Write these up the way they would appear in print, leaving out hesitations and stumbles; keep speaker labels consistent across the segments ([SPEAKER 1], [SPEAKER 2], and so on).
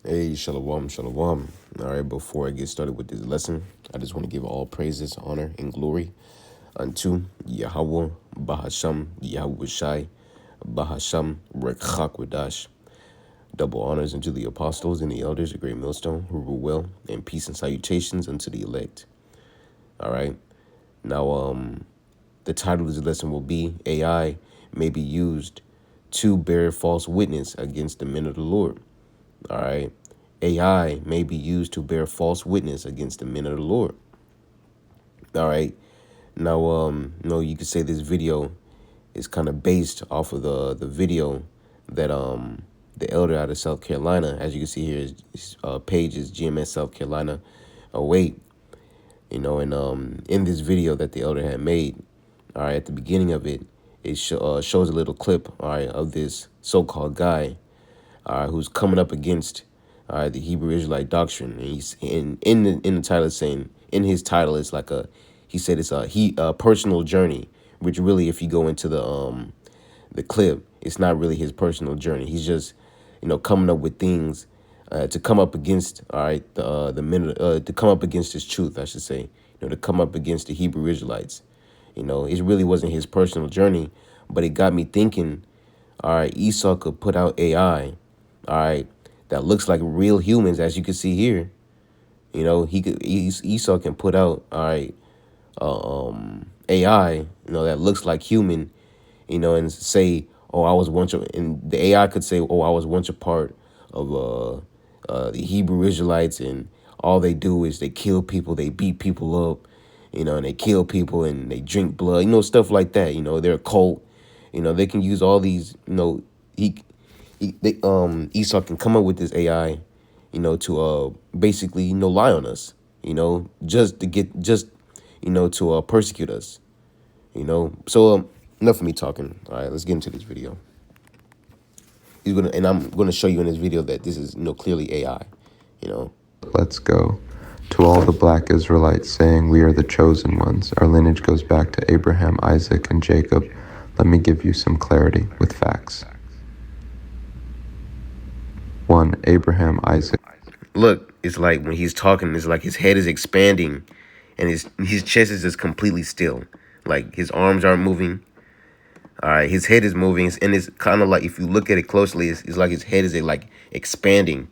[SPEAKER 1] Hey, shalom, shalom. All right, before I get started with this lesson, I just want to give all praises, honor, and glory unto Yahweh, Bahasham, Yahweh Shai, Bahasham, Rekhakwadash. Double honors unto the apostles and the elders, a great millstone, who rule well, and peace and salutations unto the elect. All right. Now, the title of this lesson will be AI may be used to bear false witness against the men of the Lord. All right. AI may be used to bear false witness against the men of the Lord. All right. Now, you could say this video is kind of based off of the video that the elder out of South Carolina, as you can see here, his page is GMS South Carolina 08. And in this video that the elder had made, all right, at the beginning of it, it shows a little clip, all right, of this so-called guy who's coming up against the Hebrew Israelite doctrine. And he's in the title saying, in his title, it's like he said it's a personal journey, which really, if you go into the clip, it's not really his personal journey. He's just, coming up with things to come up against, all right, the men, to come up against his truth, I should say, to come up against the Hebrew Israelites. It really wasn't his personal journey, but it got me thinking, all right, Esau could put out AI, all right, that looks like real humans, as you can see here. Esau can put out, all right, AI, that looks like human, and say, oh, I was once, and the AI could say, oh, I was once a part of the Hebrew Israelites, and all they do is they kill people, they beat people up, and they kill people and they drink blood, stuff like that. They're a cult. They can use all these, Esau can come up with this AI, to basically, lie on us, just to get, to persecute us, So enough of me talking. All right, let's get into this video. I'm gonna show you in this video that this is, clearly AI,
[SPEAKER 2] Let's go. To all the black Israelites saying we are the chosen ones, our lineage goes back to Abraham, Isaac, and Jacob. Let me give you some clarity with facts. 1. Abraham, Isaac.
[SPEAKER 1] Look, it's like when he's talking, it's like his head is expanding and his chest is just completely still. Like his arms aren't moving. All right, his head is moving, and it's kind of like, if you look at it closely, it's like his head is like expanding,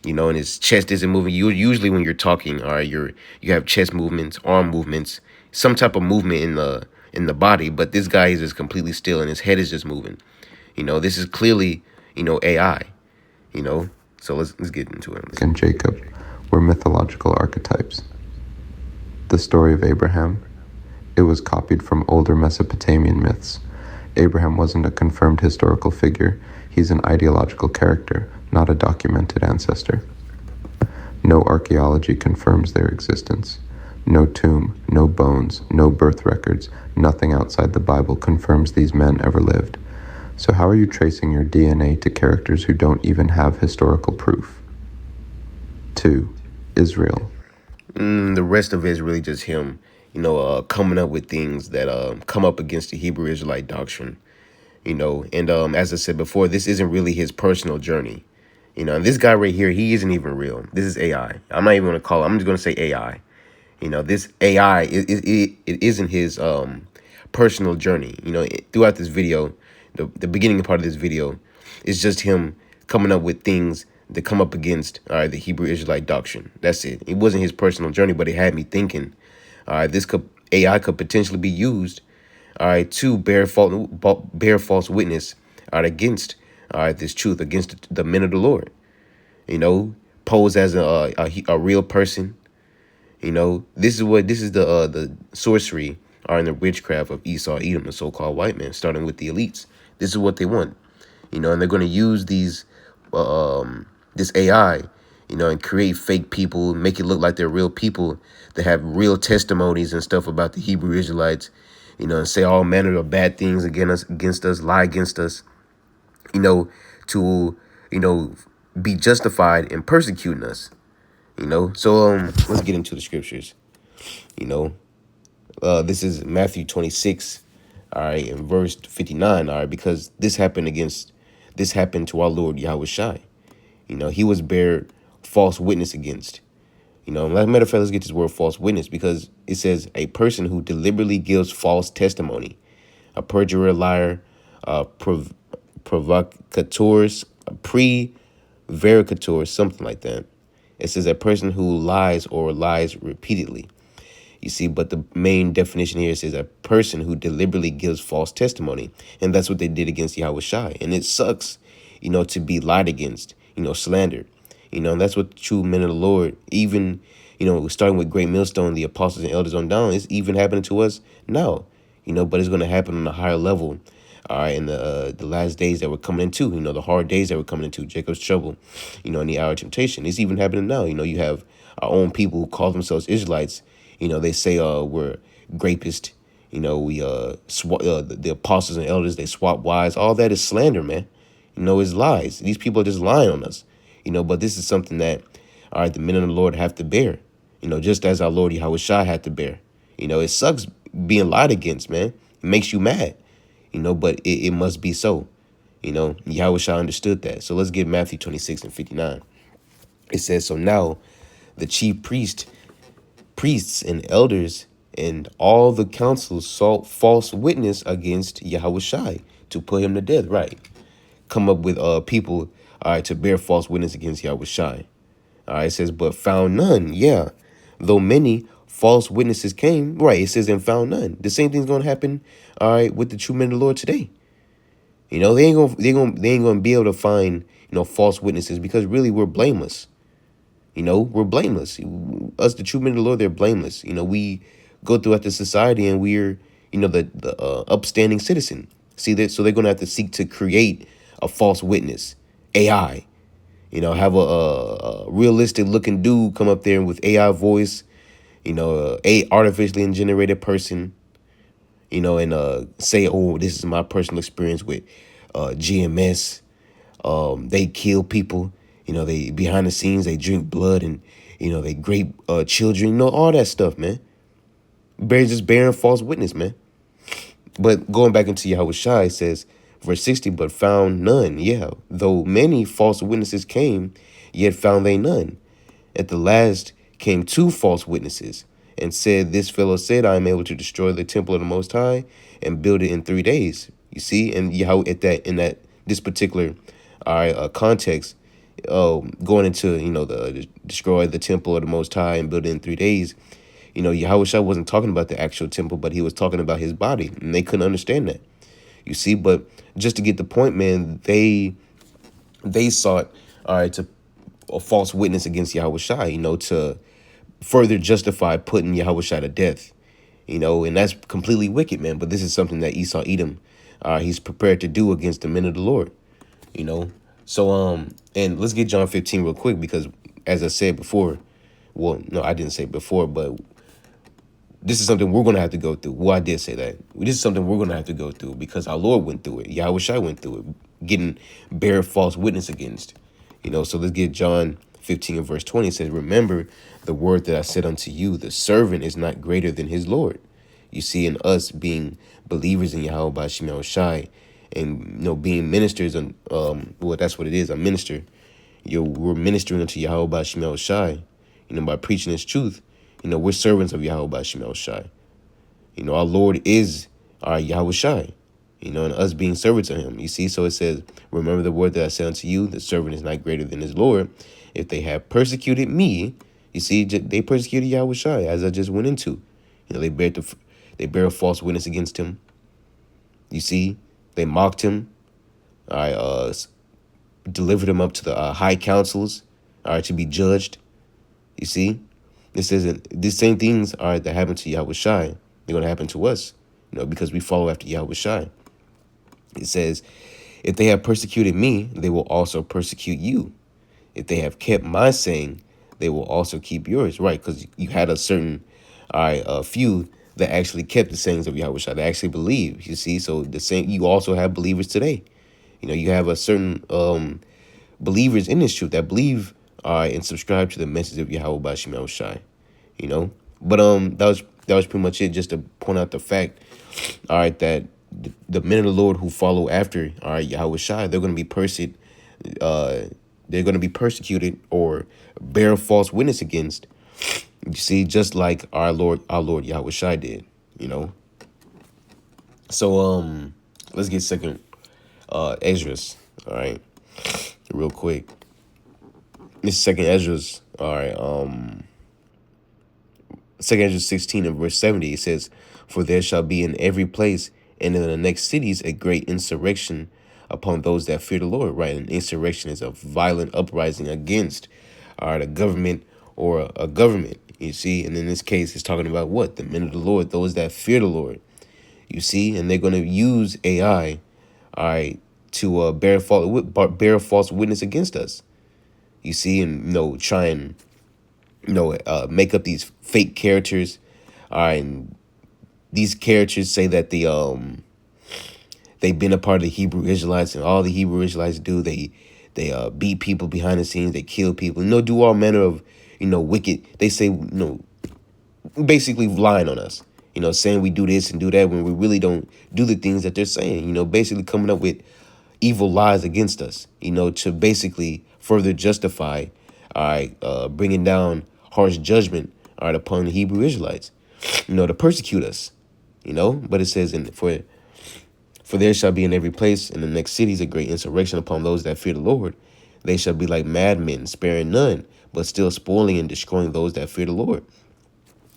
[SPEAKER 1] and his chest isn't moving. Usually when you're talking, all right, you have chest movements, arm movements, some type of movement in the body, but this guy is just completely still and his head is just moving. This is clearly, AI, So let's get into it.
[SPEAKER 2] And Jacob were mythological archetypes. The story of Abraham, it was copied from older Mesopotamian myths. Abraham wasn't a confirmed historical figure. He's an ideological character, not a documented ancestor. No archaeology confirms their existence. No tomb, no bones, no birth records, nothing outside the Bible confirms these men ever lived. So how are you tracing your DNA to characters who don't even have historical proof? 2. Israel.
[SPEAKER 1] The rest of it is really just him, coming up with things that come up against the Hebrew Israelite doctrine, and as I said before, this isn't really his personal journey, and this guy right here, he isn't even real. This is AI. I'm not even going to call it, I'm just going to say AI. This AI, it isn't his personal journey. Throughout this video, the beginning part of this video is just him coming up with things that come up against the Hebrew Israelite doctrine. That's it. It wasn't his personal journey, but it had me thinking, AI could potentially be used, to bear false witness, against, this truth, against the men of the Lord. Pose as a real person. This is the sorcery and the witchcraft of Esau, Edom, the so-called white man, starting with the elites. This is what they want, and they're going to use this AI, and create fake people, make it look like they're real people that have real testimonies and stuff about the Hebrew Israelites, and say all manner of bad things against us, lie against us, to, be justified in persecuting us, So let's get into the scriptures, This is Matthew 26, all right, in verse 59, all right, because this happened to our Lord Yahweh Shai. He was bear false witness against. As a matter of fact, let's get this word false witness, because it says a person who deliberately gives false testimony, a perjurer, liar, provocateurs, prevaricateur, something like that. It says a person who lies or lies repeatedly. You see, but the main definition here says a person who deliberately gives false testimony. And that's what they did against Yahweh Shai. And it sucks, to be lied against, slandered. And that's what true men of the Lord, even, starting with Great Millstone, the apostles and elders on down, it's even happening to us now, but it's going to happen on a higher level. All right, in the last days that we're coming into, the hard days that we're coming into, Jacob's trouble, in the hour of temptation. It's even happening now. You have our own people who call themselves Israelites. They say we're grapist. We the apostles and elders, they swap wives. All that is slander, man. It's lies. These people are just lying on us. But this is something that, all right, the men of the Lord have to bear. Just as our Lord Yahweh Shai had to bear. It sucks being lied against, man. It makes you mad. But it must be so. Yahweh Shai understood that. So let's get Matthew 26 and 59. It says, so now the chief priests and elders and all the councils sought false witness against Yahweh Shai to put him to death. Right. Come up with people, all right, to bear false witness against Yahweh Shai. All right, it says, but found none. Yeah. Though many false witnesses came. Right. It says, and found none. The same thing's going to happen, all right, with the true men of the Lord today. They ain't gonna be able to find, false witnesses, because really we're blameless. We're blameless. Us, the true men of the Lord, they're blameless. We go throughout the society and we're, the upstanding citizen. See that? So they're going to have to seek to create a false witness, AI. Have a realistic looking dude come up there with AI voice, a artificially generated person, and say, oh, this is my personal experience with GMS. They kill people. They behind the scenes, they drink blood and, they rape children, all that stuff, man. Just bearing false witness, man. But going back into Yahweh Shai, it says, verse 60, but found none. Yeah, though many false witnesses came, yet found they none. At the last came two false witnesses and said, this fellow said, I am able to destroy the temple of the Most High and build it in 3 days. You see, and Yahweh this particular context, going into, the destroy the temple of the Most High and build it in 3 days, Yahweh Shai wasn't talking about the actual temple, but he was talking about his body, and they couldn't understand that. You see, but just to get the point, man, they sought, all right, to a false witness against Yahweh Shai, to further justify putting Yahweh Shai to death, and that's completely wicked, man. But this is something that Esau Edom, he's prepared to do against the men of the Lord, So, and let's get John 15 real quick, because as I said before, well, no, I didn't say before, but this is something we're going to have to go through. Well, I did say that. This is something we're going to have to go through, because our Lord went through it. Yahweh Shai went through it, getting bear false witness against. So let's get John 15 and verse 20. It says, remember the word that I said unto you, the servant is not greater than his Lord. You see, in us being believers in Yahweh by Shemel Shai, and being ministers, and well, that's what it is, a minister. We're ministering unto Yahweh by Shemel Shai, by preaching his truth. We're servants of Yahweh by Shemel Shai. Our Lord is our Yahweh Shai, and us being servants of him. You see, so it says, remember the word that I said unto you, the servant is not greater than his Lord. If they have persecuted me, you see, they persecuted Yahweh Shai, as I just went into. They bear a false witness against him. You see, they mocked him. I delivered him up to the high councils, to be judged. You see, it says these same things that happen to Yahweh Shai, they're going to happen to us, because we follow after Yahweh Shai. It says, if they have persecuted me, they will also persecute you. If they have kept my saying, they will also keep yours. Right, because you had a certain few that actually kept the sayings of Yahweh Shai, that actually believe. You see, so the same, you also have believers today. You have a certain believers in this truth that believe and subscribe to the message of Yahweh by Shemel Shai. But that was pretty much it, just to point out the fact, that the men of the Lord who follow after Yahweh Shai, they're going to be They're going to be persecuted or bear false witness against. You see, just like our Lord Yahweh Shai did, you know. So let's get second Esdras, all right, real quick. This is second Esdras, all right. Second Esdras 16 and verse 70, it says, "For there shall be in every place and in the next cities a great insurrection upon those that fear the Lord." Right, an insurrection is a violent uprising against, all right, a government or a government. You see, and in this case, it's talking about what? The men of the Lord, those that fear the Lord. You see, and they're going to use AI, all right, to bear false witness against us. You see, and try and make up these fake characters. All right, and these characters say that they've been a part of the Hebrew Israelites, and all the Hebrew Israelites do, they beat people behind the scenes, they kill people, do all manner of wicked. They say basically lying on us, saying we do this and do that when we really don't do the things that they're saying. Basically coming up with evil lies against us. To basically further justify, all right, bringing down harsh judgment, all right, upon the Hebrew Israelites, to persecute us, But it says, for there shall be in every place in the next cities a great insurrection upon those that fear the Lord. They shall be like madmen, sparing none, but still spoiling and destroying those that fear the Lord.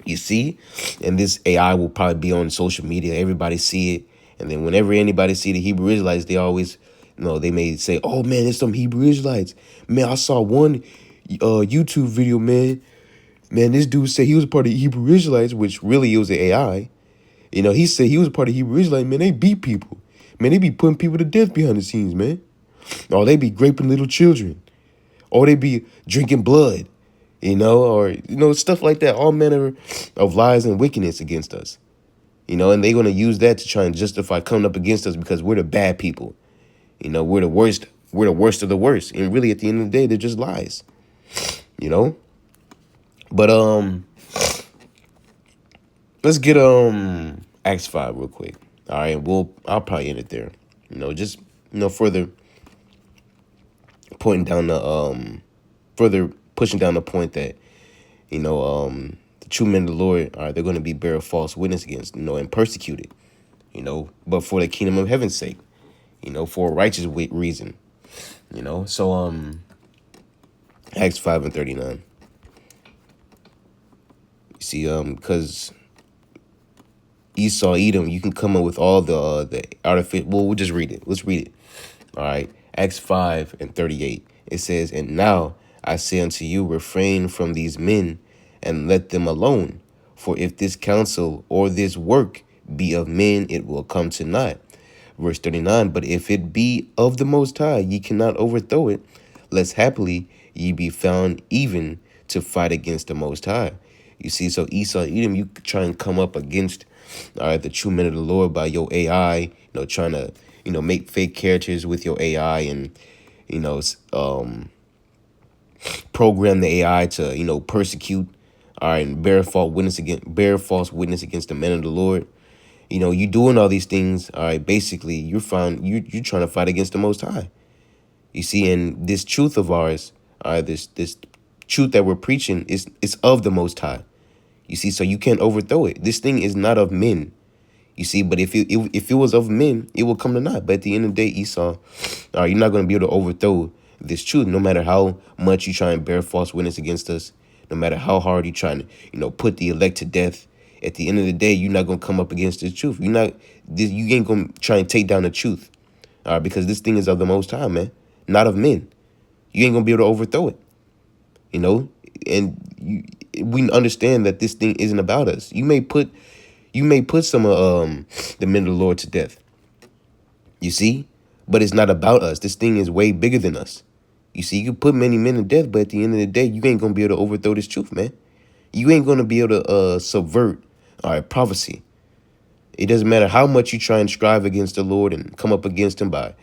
[SPEAKER 1] You see, and this AI will probably be on social media. Everybody see it, and then whenever anybody see the Hebrew Israelites, they always, they may say, "Oh man, it's some Hebrew Israelites. Man, I saw one YouTube video, man. Man, this dude said he was a part of the Hebrew Israelites," which really it was an AI. He said he was a part of Hebrew Israelites. Man, they beat people. Man, they be putting people to death behind the scenes, man. Or they be raping little children. Or they be drinking blood, or, stuff like that. All manner of lies and wickedness against us, and they're going to use that to try and justify coming up against us because we're the bad people. We're the worst. We're the worst of the worst. And really, at the end of the day, they're just lies, But, let's get, Acts 5 real quick. All right. I'll probably end it there, just, further pointing down further pushing down the point that, the true men of the Lord they're going to be bear false witness against, and persecuted, but for the kingdom of heaven's sake, for a righteous reason, So, Acts 5 and 39. You see, because Esau, Edom, you can come up with all the artificial. Well, we'll just read it. Let's read it. All right. Acts 5 and 38. It says, "And now I say unto you, refrain from these men and let them alone. For if this counsel or this work be of men, it will come to naught." Verse 39, "But if it be of the Most High, ye cannot overthrow it, lest happily ye be found even to fight against the Most High." You see, so Esau, Edom, you try and come up against the true men of the Lord by your AI, trying to, make fake characters with your AI and, program the AI to, persecute, all right, and bear false witness against the men of the Lord. You doing all these things, all right, basically you're trying to fight against the Most High. You see, and this truth of ours, this truth that we're preaching is of the Most High. You see, so you can't overthrow it. This thing is not of men. You see, but if it was of men, it will come to naught. But at the end of the day, Esau, you're not going to be able to overthrow this truth, no matter how much you try and bear false witness against us, no matter how hard you trying to, put the elect to death. At the end of the day, you're not going to come up against this truth. You ain't going to try and take down the truth, because this thing is of the Most High, man, not of men. You ain't going to be able to overthrow it, and we understand that this thing isn't about us. You may put some of the men of the Lord to death, you see, but it's not about us. This thing is way bigger than us. You see, you can put many men to death, but at the end of the day, you ain't going to be able to overthrow this truth, man. You ain't going to be able to subvert, prophecy. It doesn't matter how much you try and strive against the Lord and come up against him by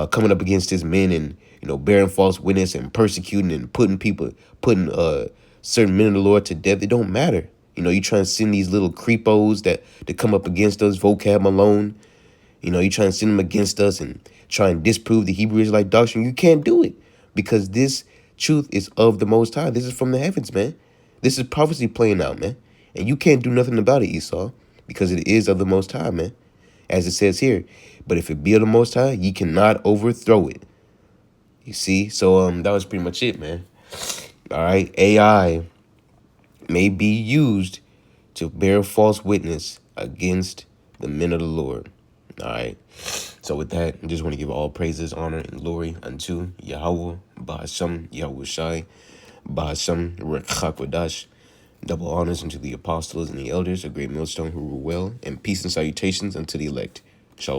[SPEAKER 1] coming up against his men and, bearing false witness and persecuting and putting certain men of the Lord to death. It don't matter. You try and send these little creepos that come up against us, vocab Malone. You try and send them against us and try and disprove the Hebrew Israelite doctrine. You can't do it because this truth is of the Most High. This is from the heavens, man. This is prophecy playing out, man. And you can't do nothing about it, Esau, because it is of the Most High, man. As it says here, but if it be of the Most High, ye cannot overthrow it. You see? So that was pretty much it, man. All right. AI may be used to bear false witness against the men of the Lord. All right. So with that, I just want to give all praises, honor, and glory unto Yahweh, Bahasham, Yahweh Shai, Bahasham, Rekhakwadash. Double honors unto the apostles and the elders, a great millstone who rule well, and peace and salutations unto the elect. Shalom.